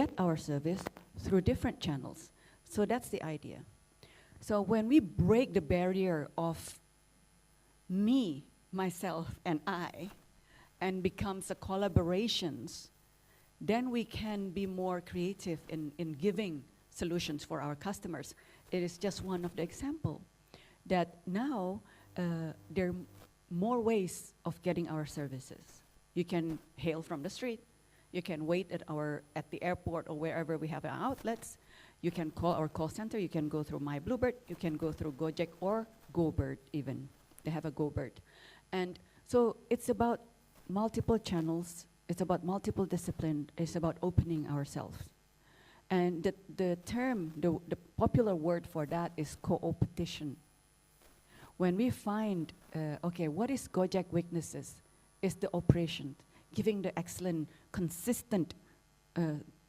get our service through different channels. So that's the idea. So when we break the barrier of me, myself, and I, and becomes a collaborations, then we can be more creative in giving solutions for our customers. It is just one of the example that now there are more ways of getting our services. You can hail from the street. You can wait at the airport or wherever we have our outlets. You can call our call center. You can go through My Bluebird. You can go through Gojek or GoBird even. They have a GoBird. And so it's about multiple channels. It's about multiple discipline. It's about opening ourselves. And the term, the popular word for that is co-opetition. When we find, okay, what is Gojek weaknesses? Is the operation, giving the excellent, consistent,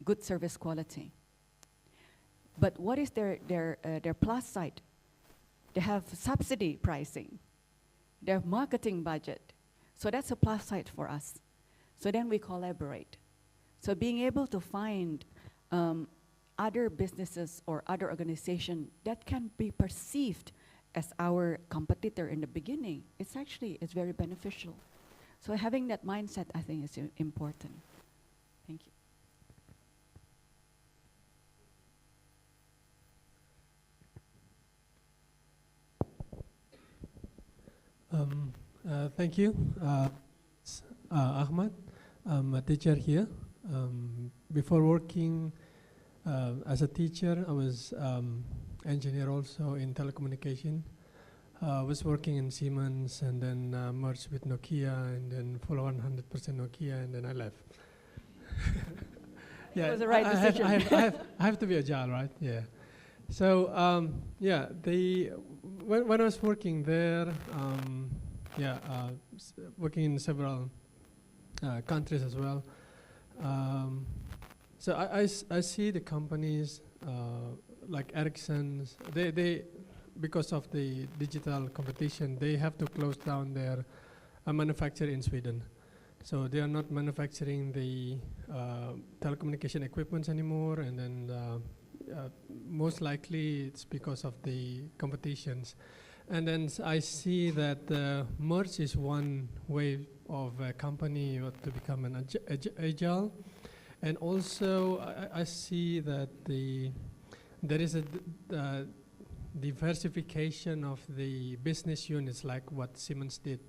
good service quality. But what is their plus side? They have subsidy pricing. They have marketing budget. So that's a plus side for us. So then we collaborate. So being able to find other businesses or other organizations that can be perceived as our competitor in the beginning, it's very beneficial. So having that mindset, I think, is important. Thank you. Thank you. Ahmad, I'm a teacher here. Before working as a teacher, I was engineer also in telecommunication. I was working in Siemens and then merged with Nokia and then follow 100% Nokia and then I left. Yeah, it was the right decision. I have to be agile, right? Yeah. So yeah, when I was working there, working in several countries as well. So I see the companies like Ericsson's, they because of the digital competition, they have to close down their manufacture in Sweden. So they are not manufacturing the telecommunication equipments anymore, and then most likely it's because of the competitions. And then I see that merge is one way of a company to become an agile. And also I see that there is a diversification of the business units like what Siemens did.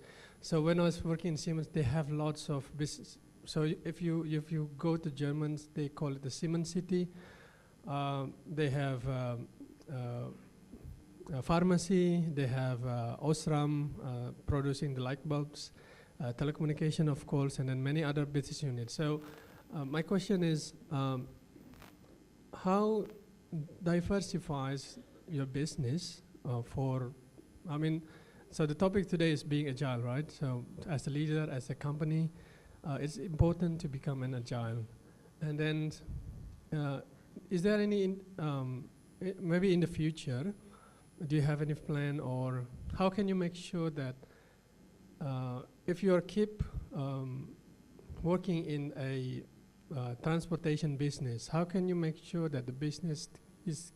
So when I was working in Siemens, they have lots of business. So if you go to Germans, they call it the Siemens City. They have pharmacy, they have Osram producing the light bulbs, telecommunication of course, and then many other business units. So my question is, how diversifies your business so the topic today is being agile, right? So as a leader, as a company, it's important to become an agile. And then is there any, maybe in the future, do you have any plan, or how can you make sure that if you keep working in a transportation business, how can you make sure that the business is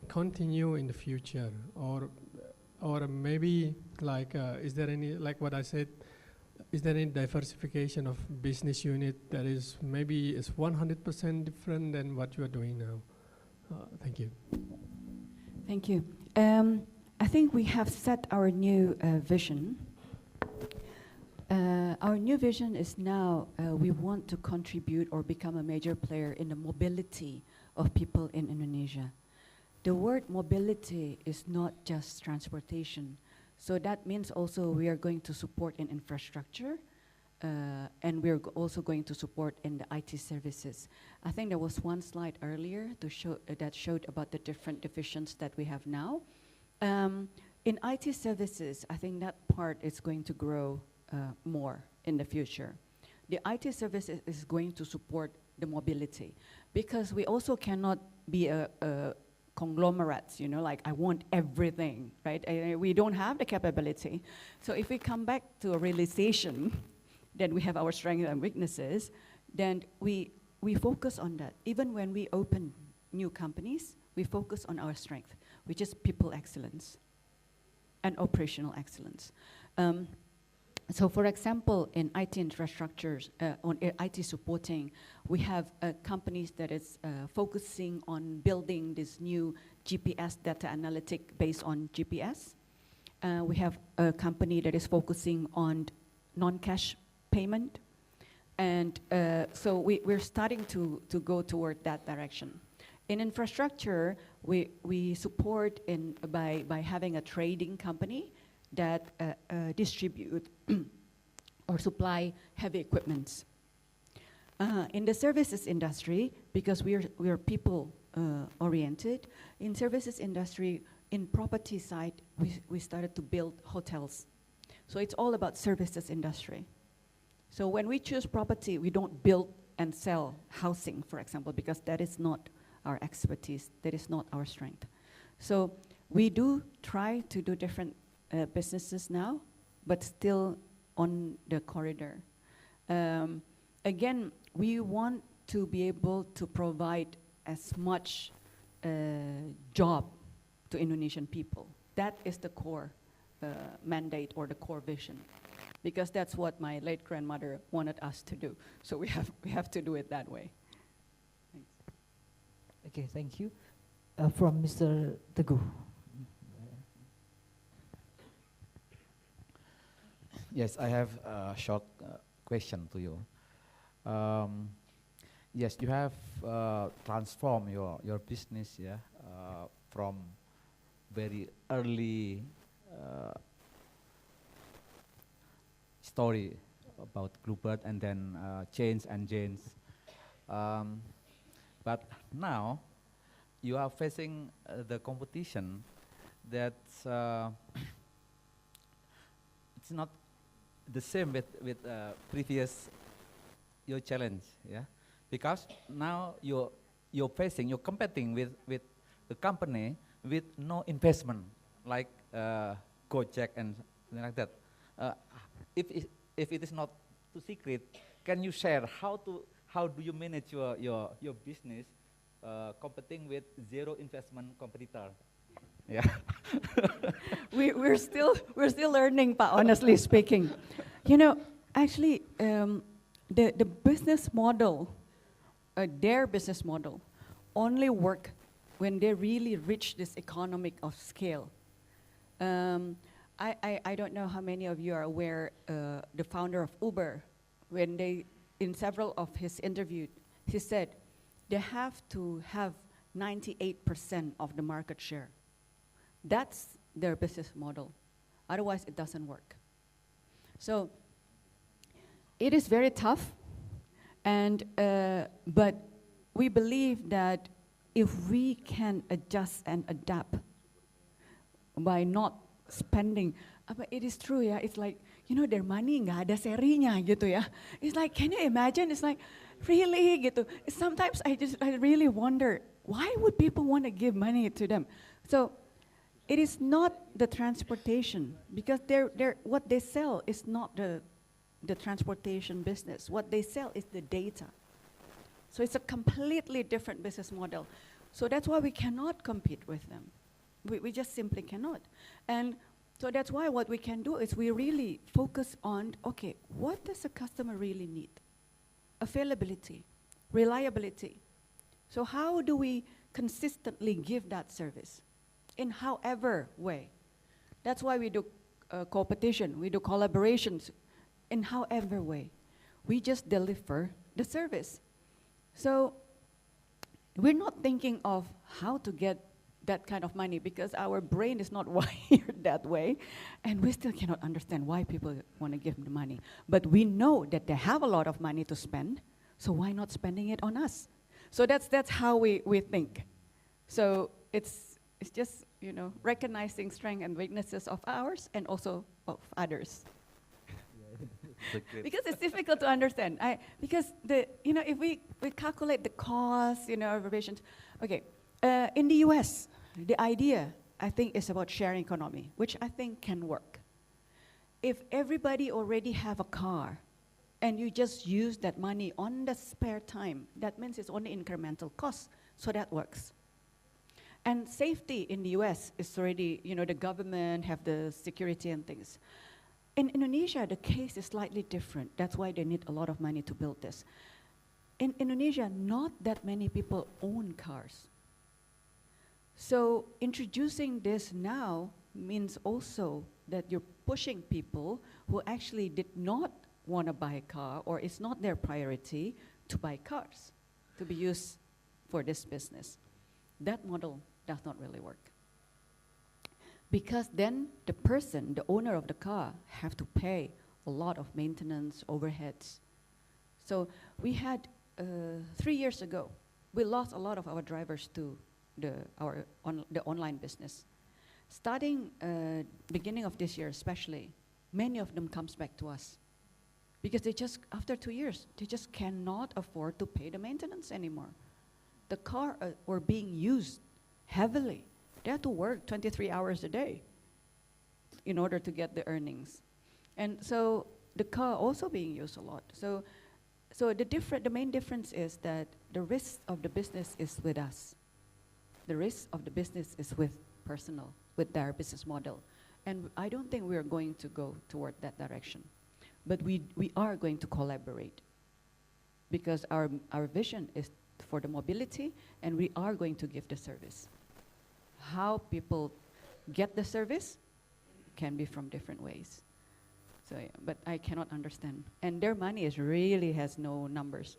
continue in the future, or maybe like is there any, like what I said, is there any diversification of business unit that is maybe is 100% different than what you are doing now? Thank you. Thank you. I think we have set our new vision. Our new vision is now we want to contribute or become a major player in the mobility of people in Indonesia. The word mobility is not just transportation. So that means also we are going to support in infrastructure and we're also going to support in the IT services. I think there was one slide earlier to show that showed about the different divisions that we have now. In IT services, I think that part is going to grow more in the future. The IT services is going to support the mobility because we also cannot be a conglomerates, like I want everything, right? We don't have the capability. So if we come back to a realization that we have our strengths and weaknesses, then we we focus on that. Even when we open new companies, we focus on our strength, which is people excellence and operational excellence. So for example, in IT infrastructures, on IT supporting, we have companies that is focusing on building this new GPS data analytic based on GPS. We have a company that is focusing on non-cash payment. And so we're starting to go toward that direction. In infrastructure, we support by having a trading company that distribute or supply heavy equipments. In the services industry, because we're people oriented, in services industry, in property side, we started to build hotels. So it's all about services industry. So when we choose property, we don't build and sell housing, for example, because that is not our expertise, that is not our strength. So we do try to do different businesses now, but still on the corridor. Again, we want to be able to provide as much job to Indonesian people. That is the core mandate or the core vision, because that's what my late grandmother wanted us to do. So we have to do it that way. Thanks. Okay, thank you. From Mr. Teguh. Yes, I have a short question to you. Yes, you have transformed your business, yeah, from very early story about Bluebird and then change and change. But now you are facing the competition that it's not the same with previous your challenge, yeah, because now you're competing with the company with no investment like Gojek and something like that. If it is not too secret, can you share how do you manage your business competing with zero investment competitor? Yeah. We're still learning, but honestly speaking, you know, actually, the business model, their business model, only work when they really reach this economic of scale. I don't know how many of you are aware, the founder of Uber, when in several of his interviews, he said they have to have 98% of the market share. That's their business model. Otherwise, it doesn't work. So it is very tough, and but we believe that if we can adjust and adapt by not spending, but it is true, yeah. It's like, you know, their money nggak ada serinya gitu ya. It's like, can you imagine? It's like, really gitu. Sometimes I really wonder, why would people want to give money to them? So it is not the transportation, because what they sell is not the transportation business. What they sell is the data. So it's a completely different business model. So that's why we cannot compete with them. We just simply cannot. And so that's why what we can do is we really focus on, okay, what does a customer really need? Availability, reliability. So how do we consistently give that service? In however way. That's why we do competition, we do collaborations, in however way. We just deliver the service. So we're not thinking of how to get that kind of money, because our brain is not wired that way, and we still cannot understand why people want to give them the money. But we know that they have a lot of money to spend, so why not spending it on us? So that's how we think. So it's just, you know, recognizing strengths and weaknesses of ours and also of others. Because it's difficult to understand. Because if we calculate the cost, you know, of revisions. Okay, in the US, the idea, I think, is about sharing economy, which I think can work. If everybody already have a car, and you just use that money on the spare time, that means it's only incremental cost, so that works. And safety in the US is already, the government have the security and things. In Indonesia, the case is slightly different. That's why they need a lot of money to build this. In Indonesia, not that many people own cars. So introducing this now means also that you're pushing people who actually did not want to buy a car, or it's not their priority to buy cars to be used for this business. That model does not really work. Because then the person, the owner of the car, have to pay a lot of maintenance, overheads. So we had, 3 years ago, we lost a lot of our drivers to the online business. Starting beginning of this year especially, many of them comes back to us. Because they just, after 2 years, they just cannot afford to pay the maintenance anymore. The car were being used heavily. They had to work 23 hours a day in order to get the earnings. And so the car also being used a lot. So the main difference is that the risk of the business is with us. The risk of the business is with personal, with their business model. And I don't think we are going to go toward that direction. But we are going to collaborate, because our vision is for the mobility, and we are going to give the service. How people get the service can be from different ways. So, yeah, but I cannot understand. And their money really has no numbers.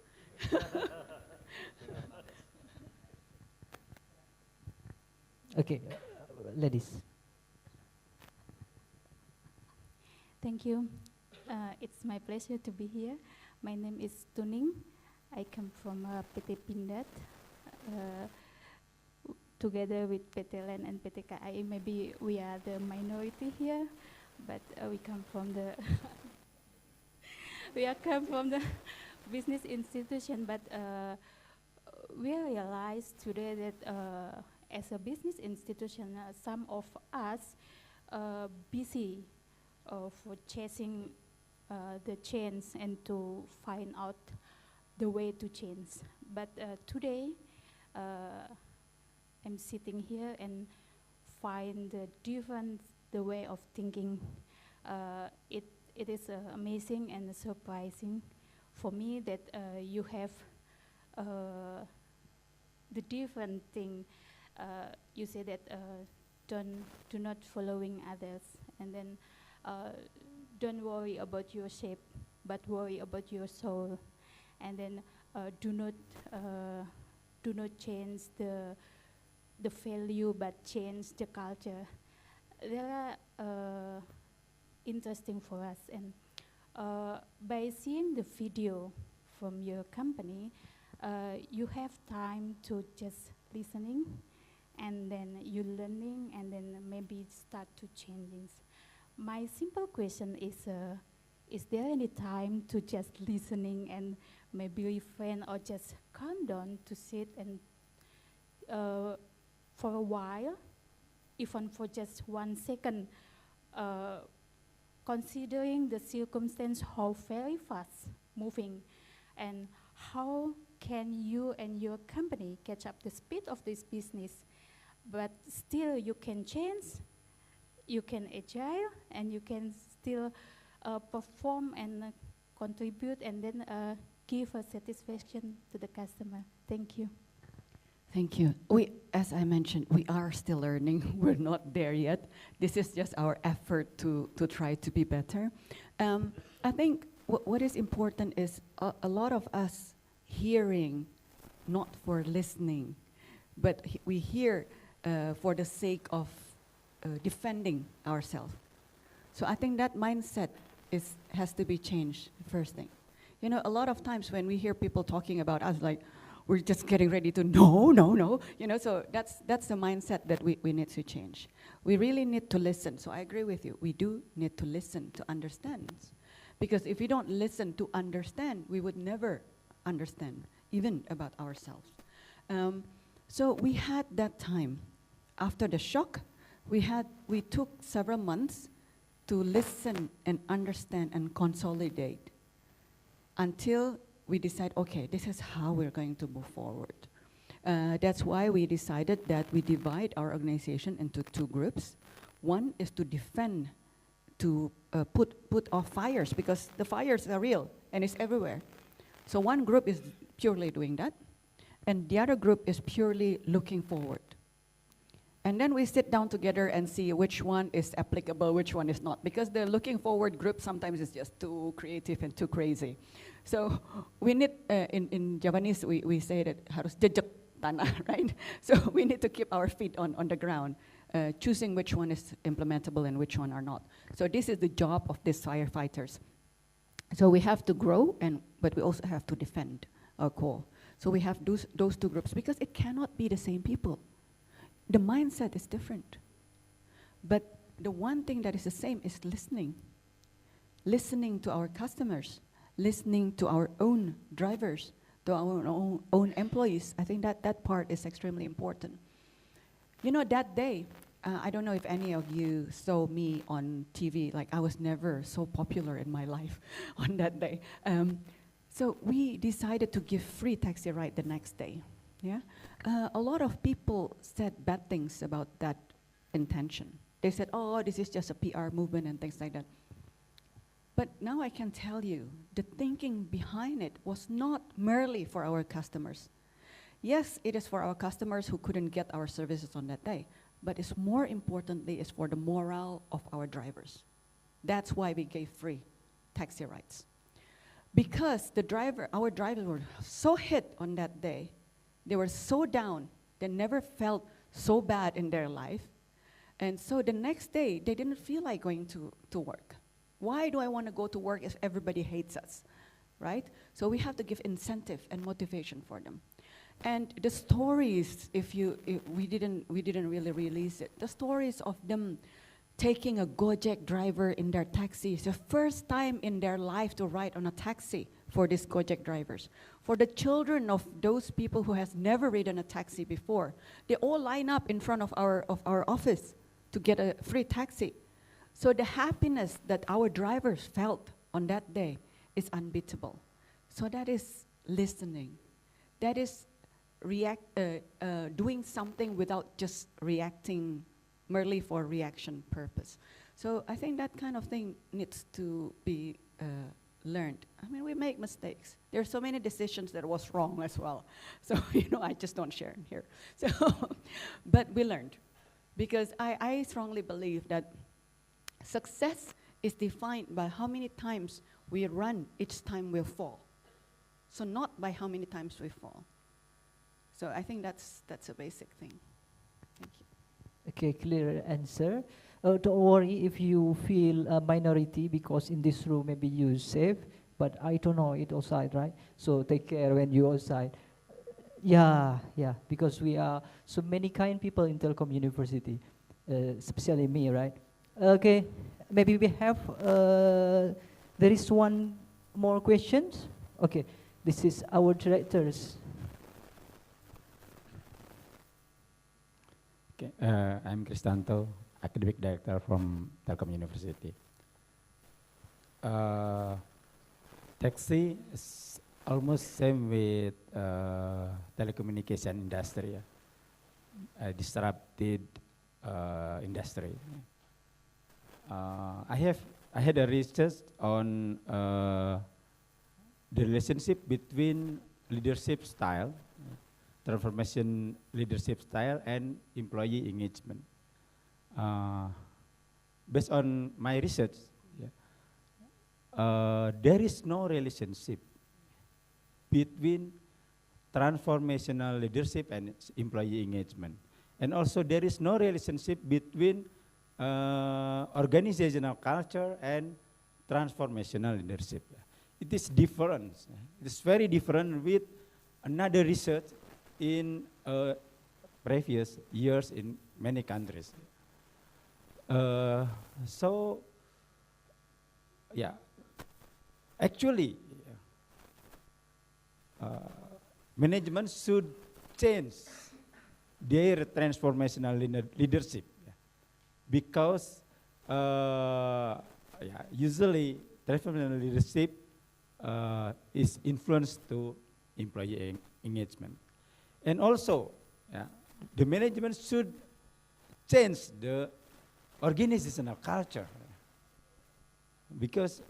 Okay, ladies. Thank you. It's my pleasure to be here. My name is Tuning. I come from PT Pindad. Together with PT LAN and PT KAI, maybe we are the minority here, but we come from the business institution. But we realize today that as a business institution, some of us busy for chasing the change and to find out the way to change. But today, I'm sitting here and find the way of thinking. It is amazing and surprising for me that you have the different thing. You say that do not following others, and then don't worry about your shape, but worry about your soul, and then do not change the value, but change the culture. They are interesting for us, and by seeing the video from your company, you have time to just listening, and then you learning, and then maybe start to changing. My simple question is there any time to just listening and maybe refrain or just calm down to sit and for a while, even for just 1 second, considering the circumstance, how very fast moving, and how can you and your company catch up the speed of this business, but still you can change, you can agile, and you can still perform and contribute, and then give a satisfaction to the customer. Thank you. Thank you. As I mentioned, we are still learning. We're not there yet. This is just our effort to try to be better. I think what is important is a lot of us hearing, not for listening, but we hear for the sake of defending ourselves. So I think that mindset has to be changed, first thing. You know, a lot of times when we hear people talking about us, like, we're just getting ready to, no. You know, so that's the mindset that we need to change. We really need to listen. So I agree with you. We do need to listen to understand. Because if we don't listen to understand, we would never understand, even about ourselves. So we had that time. After the shock, we took several months to listen and understand and consolidate until we decide, okay, this is how we're going to move forward. That's why we decided that we divide our organization into two groups. One is to defend, to put off fires, because the fires are real and it's everywhere. So one group is purely doing that, and the other group is purely looking forward. And then we sit down together and see which one is applicable, which one is not, because the looking forward group sometimes is just too creative and too crazy. So we need, in Javanese, we say that harus jejak tanah, right? So we need to keep our feet on the ground, choosing which one is implementable and which one are not. So this is the job of these firefighters. So we have to grow, but we also have to defend our core. So we have those two groups, because it cannot be the same people. The mindset is different. But the one thing that is the same is listening. Listening to our customers, listening to our own drivers, to our own employees. I think that part is extremely important. You know, that day, I don't know if any of you saw me on TV, like I was never so popular in my life on that day. So we decided to give free taxi ride the next day. Yeah, a lot of people said bad things about that intention. They said, oh, this is just a PR movement and things like that. But now I can tell you, the thinking behind it was not merely for our customers. Yes, it is for our customers who couldn't get our services on that day, but it's more importantly, it's for the morale of our drivers. That's why we gave free taxi rides. Because our drivers were so hit on that day, they were so down, they never felt so bad in their life. And so the next day, they didn't feel like going to work. Why do I want to go to work if everybody hates us, right? So we have to give incentive and motivation for them. And the stories, if we didn't really release it, the stories of them taking a Gojek driver in their taxi, it's the first time in their life to ride on a taxi for these Gojek drivers. For the children of those people who has never ridden a taxi before, they all line up in front of our office to get a free taxi. So the happiness that our drivers felt on that day is unbeatable. So that is listening. That is doing something without just reacting merely for reaction purpose. So I think that kind of thing needs to be learned. I mean, we make mistakes. There are so many decisions that was wrong as well. So, I just don't share in here. So, but we learned. Because I strongly believe that success is defined by how many times we run each time we fall. So not by how many times we fall. So I think that's a basic thing. Thank you. Okay, clear answer. Don't worry if you feel a minority, because in this room maybe you safe, but I don't know it outside, right? So take care when you outside. Yeah, because we are so many kind people in Telkom University, especially me, right? Okay, maybe we have, there is one more questions. Okay, this is our directors. Okay, I'm Kristanto, academic director from Telkom University. Taxi is almost same with telecommunication industry, disrupted industry. I had a research on the relationship between leadership style, transformation leadership style, and employee engagement. Based on my research, there is no relationship between transformational leadership and employee engagement. And also there is no relationship between organizational culture and transformational leadership. It is different. It is very different with another research in previous years in many countries. Actually, management should change their transformational leadership, because usually transformational leadership is influence to employee engagement. And also, the management should change the organizational culture, because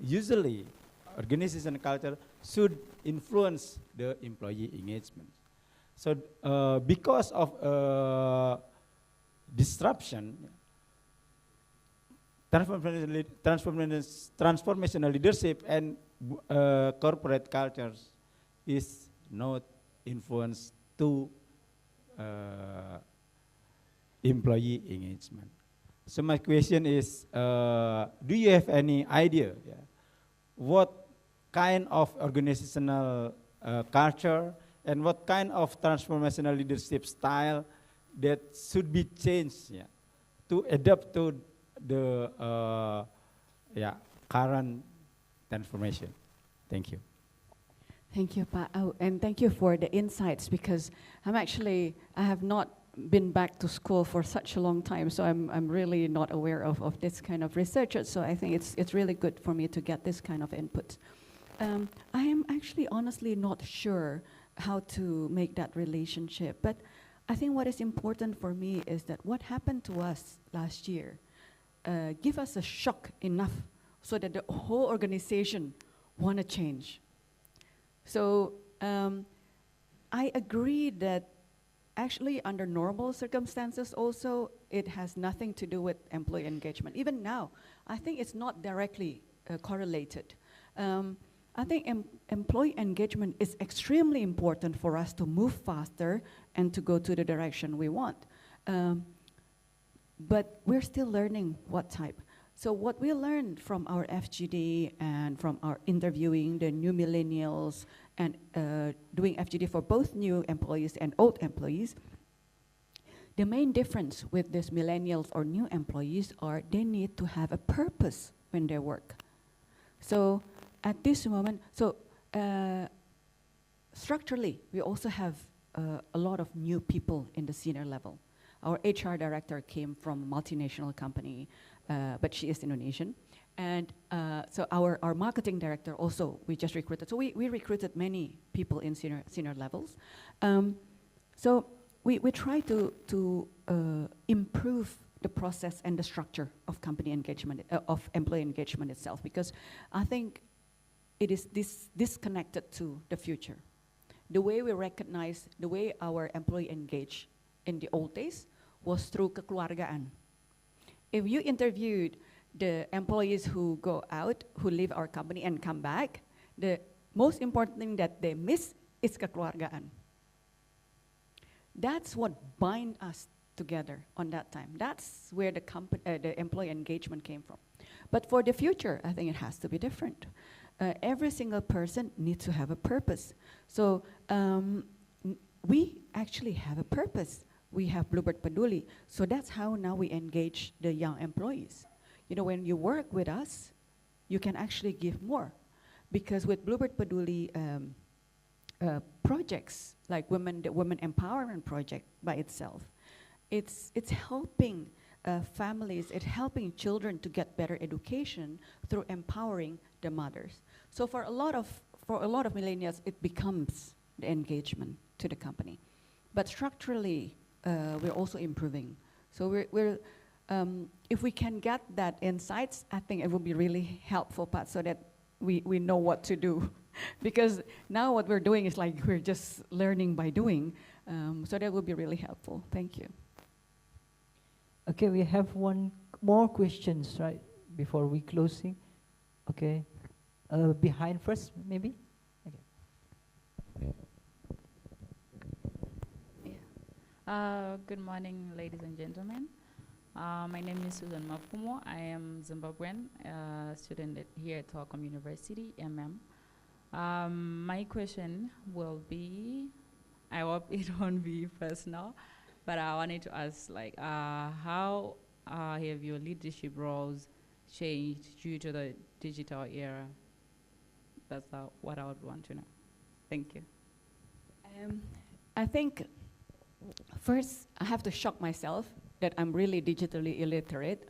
usually organizational culture should influence the employee engagement. So because of disruption, transformational leadership and corporate cultures is not influence to employee engagement. So my question is, do you have any idea what kind of organizational culture and what kind of transformational leadership style that should be changed to adapt to the current transformation? Thank you. Thank you, Pa. Oh, and thank you for the insights, because I have not been back to school for such a long time, so I'm really not aware of this kind of research. So I think it's really good for me to get this kind of input. I am actually honestly not sure how to make that relationship, but I think what is important for me is that what happened to us last year give us a shock enough so that the whole organization want to change. So I agree that actually under normal circumstances also, it has nothing to do with employee engagement. Even now, I think it's not directly correlated. I think employee engagement is extremely important for us to move faster and to go to the direction we want. But we're still learning what type. So what we learned from our FGD and from our interviewing the new millennials and doing FGD for both new employees and old employees, the main difference with these millennials or new employees are they need to have a purpose when they work. So at this moment, structurally, we also have a lot of new people in the senior level. Our HR director came from a multinational company, but she is Indonesian. And so our marketing director also, we just recruited. So we recruited many people in senior levels. So we try to improve the process and the structure of company engagement, of employee engagement itself, because I think it is disconnected to the future. The way we recognize, the way our employee engage in the old days was through kekeluargaan. If you interviewed the employees who go out, who leave our company and come back, the most important thing that they miss is kekeluargaan. That's what bind us together on that time. That's where the employee engagement came from. But for the future, I think it has to be different. Every single person needs to have a purpose. So we actually have a purpose. We have Bluebird Peduli. So that's how now we engage the young employees. You know, when you work with us, you can actually give more. Because with Bluebird Peduli projects, like the Women Empowerment Project by itself, it's helping families, it's helping children to get better education through empowering the mothers. So for a lot of millennials, it becomes the engagement to the company. But structurally, we're also improving. So if we can get that insights, I think it will be really helpful, Pat, so that we know what to do. Because now what we're doing is like we're just learning by doing. So that will be really helpful. Thank you. Okay, we have one more questions, right, before we closing. Okay, behind first, maybe? Okay. Good morning, ladies and gentlemen. My name is Susan Mafumo. I am Zimbabwean, student here at Telkom University, My question will be, I hope it won't be personal, but I wanted to ask, like, how have your leadership roles changed due to the digital era? That's what I would want to know. Thank you. I think first I have to shock myself that I'm really digitally illiterate.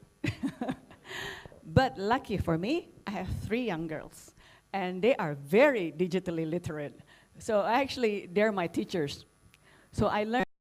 But lucky for me, I have 3 young girls. and they are very digitally literate. So actually, they're my teachers. So I learned